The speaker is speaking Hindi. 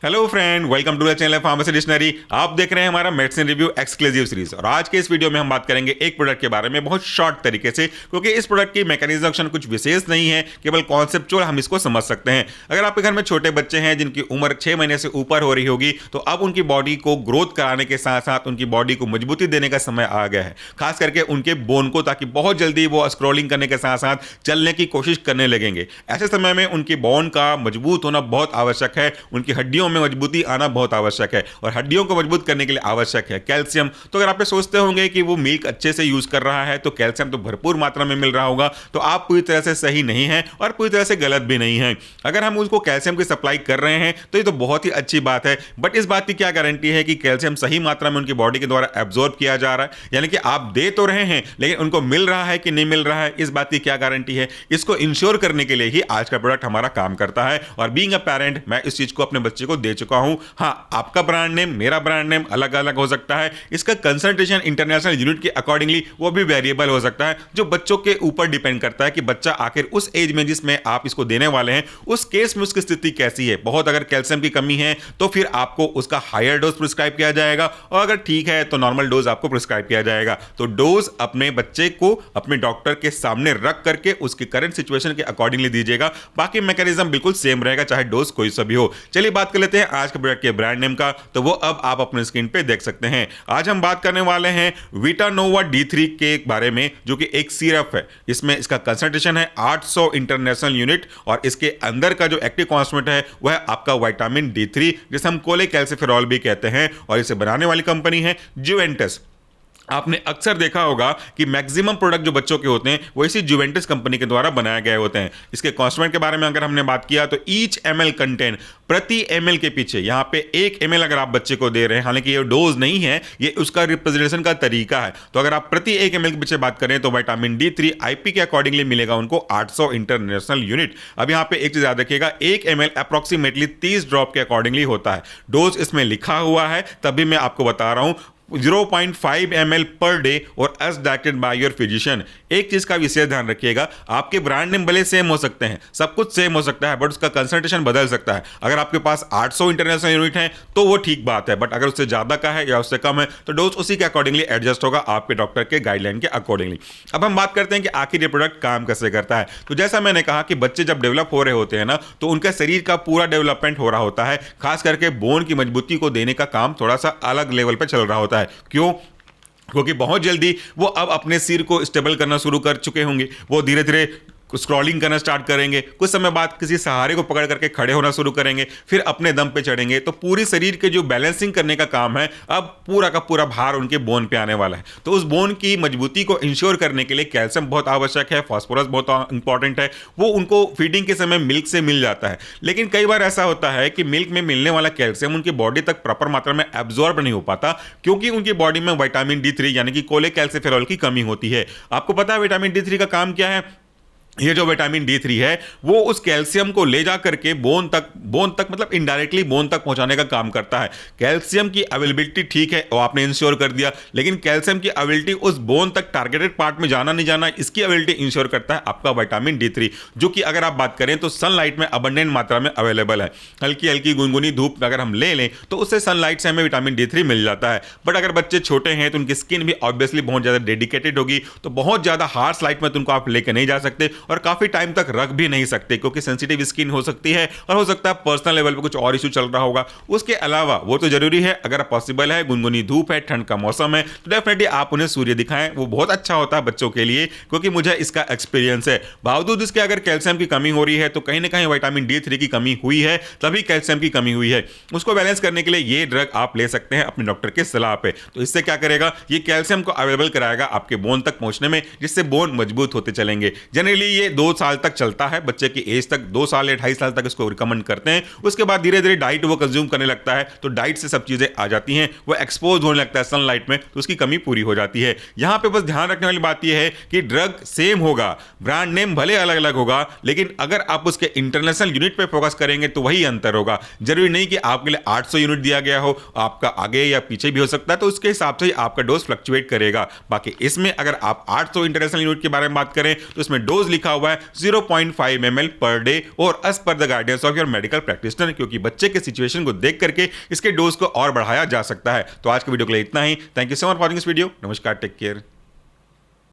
Hello friend, welcome to the channel pharmacy dictionary. आप देख रहे हैं हमारा मेडिसिन रिव्यू एक्सक्लूसिव सीरीज और आज के इस वीडियो में हम बात करेंगे एक प्रोडक्ट के बारे में बहुत शॉर्ट तरीके से, क्योंकि इस प्रोडक्ट की मैकेनिज्म एक्शन कुछ विशेष नहीं है, केवल कॉन्सेप्चुअल हम इसको समझ सकते हैं। अगर आपके घर में छोटे बच्चे हैं जिनकी उम्र 6 महीने से ऊपर हो रही होगी, तो अब उनकी बॉडी को ग्रोथ कराने के साथ साथ उनकी बॉडी को मजबूती देने का समय आ गया है, खास करके उनके बोन को, ताकि बहुत जल्दी वो स्क्रॉलिंग करने के साथ साथ चलने की कोशिश करने लगेंगे। ऐसे समय में उनकी बोन का मजबूत होना बहुत आवश्यक है, उनकी हड्डियों में मजबूती आना बहुत आवश्यक है और हड्डियों को मजबूत करने के लिए आवश्यक है कैल्शियम। तो अगर आप सोचते होंगे कि वो मिल्क अच्छे से यूज कर रहा है तो कैल्शियम तो भरपूर मात्रा में मिल रहा होगा, तो आप पूरी तरह से सही नहीं है और पूरी तरह से गलत भी नहीं है। अगर हम उसको कैल्शियम की सप्लाई कर रहे हैं तो ये तो बहुत ही अच्छी बात है, बट इस बात की क्या गारंटी है कि कैल्शियम सही मात्रा में उनकी बॉडी के द्वारा एब्जॉर्ब किया जा रहा है, यानी कि आप दे तो रहे हैं लेकिन उनको मिल रहा है कि नहीं मिल रहा है, इस बात की क्या गारंटी है। इसको इंश्योर करने के लिए ही आज का प्रोडक्ट हमारा काम करता है और बीइंग अ पेरेंट मैं इस चीज को अपने बच्चे को दे चुका हूं। हाँ, आपका ब्रांड नेम, मेरा ब्रांड नेम अलग अलग हो सकता है, इसका कंसंट्रेशन इंटरनेशनल यूनिट के अकॉर्डिंगली वो भी वेरिएबल हो सकता है, जो बच्चों के ऊपर डिपेंड करता है कि बच्चा आखिर उस एज में जिसमें आप इसको देने वाले हैं उस केस में उसकी स्थिति कैसी है। बहुत अगर कैल्शियम की कमी है तो फिर आपको उसका हायर डोज प्रिस्क्राइब किया जाएगा और अगर ठीक है तो नॉर्मल डोज आपको प्रिस्क्राइब किया जाएगा। तो डोज अपने बच्चे को अपने डॉक्टर के सामने रख करके उसकी करंट सिचुएशन के अकॉर्डिंगली दीजिएगा, बाकी मैकेनिज्म बिल्कुल सेम रहेगा चाहे डोज कोई सा भी हो। चलिए बात कर लेते हैं आज के प्रोडक्ट के ब्रांड नेम का, तो वो अब आप अपने स्क्रीन पे देख सकते हैं। आज हम बात करने वाले हैं विटानोवा D3 के बारे में, जो कि एक सिरप है। इसमें इसका कंसंट्रेशन है 800 इंटरनेशनल यूनिट और इसके अंदर का जो एक्टिव कॉन्स्टिट्यूएंट है वह है आपका विटामिन D3, जिसे हम कोलेकैल्सिफेरॉल भी कहते हैं, और इसे बनाने वाली कंपनी है जुवेंटस। आपने अक्सर देखा होगा कि मैक्सिमम प्रोडक्ट जो बच्चों के होते हैं वो इसी जुवेंटस कंपनी के द्वारा बनाए गए होते हैं। इसके कॉन्स्टिट्यूएंट के बारे में अगर हमने बात किया तो ईच ml कंटेंट, प्रति ml के पीछे यहाँ पे 1 ml अगर आप बच्चे को दे रहे हैं, हालांकि ये डोज नहीं है, ये उसका रिप्रेजेंटेशन का तरीका है। तो अगर आप प्रति 1 ml के पीछे बात करें तो विटामिन D3 IP के अकॉर्डिंगली मिलेगा उनको 800 इंटरनेशनल यूनिट। अब यहाँ पे एक चीज याद रखिएगा, 1 ml अप्रोक्सीमेटली 30 ड्रॉप के अकॉर्डिंगली होता है। डोज इसमें लिखा हुआ है तभी मैं आपको बता रहा हूं, 0.5 ml पर डे और as directed by your physician. एक चीज का विशेष ध्यान रखिएगा, आपके ब्रांड नेम भले सेम हो सकते हैं, सब कुछ सेम हो सकता है, बट उसका कंसंट्रेशन बदल सकता है। अगर आपके पास 800 इंटरनेशनल यूनिट है तो वो ठीक बात है, बट अगर उससे ज्यादा का है या उससे कम है तो डोज उसी के अकॉर्डिंगली एडजस्ट होगा, आपके डॉक्टर के गाइडलाइन के अकॉर्डिंगली। अब हम बात करते हैं कि आखिर ये प्रोडक्ट काम कैसे करता है। तो जैसा मैंने कहा कि बच्चे जब डेवलप हो रहे होते हैं ना, तो उनका शरीर का पूरा डेवलपमेंट हो रहा होता है, खास करके बोन की मजबूती को देने का काम थोड़ा सा अलग लेवल पर चल रहा होता है। क्यों? क्योंकि बहुत जल्दी वो अब अपने सिर को स्टेबल करना शुरू कर चुके होंगे, वो धीरे धीरे स्क्रॉलिंग करना स्टार्ट करेंगे, कुछ समय बाद किसी सहारे को पकड़ करके खड़े होना शुरू करेंगे, फिर अपने दम पे चढ़ेंगे। तो पूरी शरीर के जो बैलेंसिंग करने का काम है, अब पूरा का पूरा भार उनके बोन पे आने वाला है। तो उस बोन की मजबूती को इंश्योर करने के लिए कैल्शियम बहुत आवश्यक है, फास्फोरस बहुत इंपॉर्टेंट है। वो उनको फीडिंग के समय मिल्क से मिल जाता है, लेकिन कई बार ऐसा होता है कि मिल्क में मिलने वाला कैल्शियम उनकी बॉडी तक प्रॉपर मात्रा में एब्जॉर्ब नहीं हो पाता, क्योंकि उनकी बॉडी में विटामिन D3 यानी कि कोलेकैल्सिफेरॉल की कमी होती है। आपको पता है विटामिन D3 का काम क्या है? ये जो विटामिन D3 है वो उस कैल्शियम को ले जा करके बोन तक मतलब इनडायरेक्टली बोन तक पहुंचाने का काम करता है। कैल्शियम की अवेलेबिलिटी ठीक है वो आपने इंश्योर कर दिया, लेकिन कैल्शियम की अवेलेबिलिटी उस बोन तक टारगेटेड पार्ट में जाना नहीं जाना, इसकी अवेलेबिलिटी इंश्योर करता है आपका विटामिन D3, जो कि अगर आप बात करें तो सनलाइट में अबंडेंट मात्रा में अवेलेबल है। हल्की हल्की गुनगुनी धूप अगर हम ले लें तो उससे सनलाइट से हमें विटामिन D3 मिल जाता है। बट अगर बच्चे छोटे हैं तो उनकी स्किन भी ऑब्वियसली बहुत ज़्यादा डेडिकेटेड होगी, तो बहुत ज़्यादा हार्श लाइट में तो उनको आप लेकर नहीं जा सकते और काफी टाइम तक रख भी नहीं सकते, क्योंकि सेंसिटिव स्किन हो सकती है और हो सकता है पर्सनल लेवल पे कुछ और इशू चल रहा होगा। उसके अलावा वो तो जरूरी है, अगर पॉसिबल है, गुनगुनी धूप है, ठंड का मौसम है, तो डेफिनेटली आप उन्हें सूर्य दिखाएं, वो बहुत अच्छा होता है बच्चों के लिए, क्योंकि मुझे इसका एक्सपीरियंस है। बावजूद इसके अगर कैल्शियम की कमी हो रही है तो कहीं ना कहीं विटामिन D3 की कमी हुई है, तभी कैल्शियम की कमी हुई है। उसको बैलेंस करने के लिए ये ड्रग आप ले सकते हैं अपने डॉक्टर के सलाह पे। तो इससे क्या करेगा, ये कैल्शियम को अवेलेबल कराएगा आपके बोन तक पहुंचने में, जिससे बोन मजबूत होते चलेंगे। जनरली ये 2 साल तक चलता है, बच्चे की एज तक 2 साल या 2.5 साल तक इसको रिकमेंड करते हैं। उसके बाद धीरे धीरे डाइट वो कंज्यूम करने लगता है, तो डाइट से सब चीजें आ जाती हैं, वो एक्सपोज होने लगता है सनलाइट में, तो उसकी कमी पूरी हो जाती है। यहां पे बस ध्यान रखने वाली बात यह है कि ड्रग सेम होगा, ब्रांड नेम भले अलग अलग होगा, लेकिन अगर आप उसके इंटरनेशनल यूनिट पे फोकस करेंगे तो वही अंतर होगा। जरूरी नहीं कि आपके लिए 800 यूनिट दिया गया हो, आपका आगे या पीछे भी हो सकता है, तो उसके हिसाब से ही आपका डोज फ्लक्चुएट करेगा। बाकी इसमें अगर आप 800 इंटरनेशनल यूनिट के बारे में बात करें तो इसमें डोज लिखा लिखा हुआ है 0.5 ml पर डे और as per the guidance of your medical practitioner, क्योंकि बच्चे के सिचुएशन को देख करके इसके डोज को और बढ़ाया जा सकता है। तो आज के वीडियो के लिए इतना ही। Thank you so much for watching this video. नमस्कार, टेक केयर।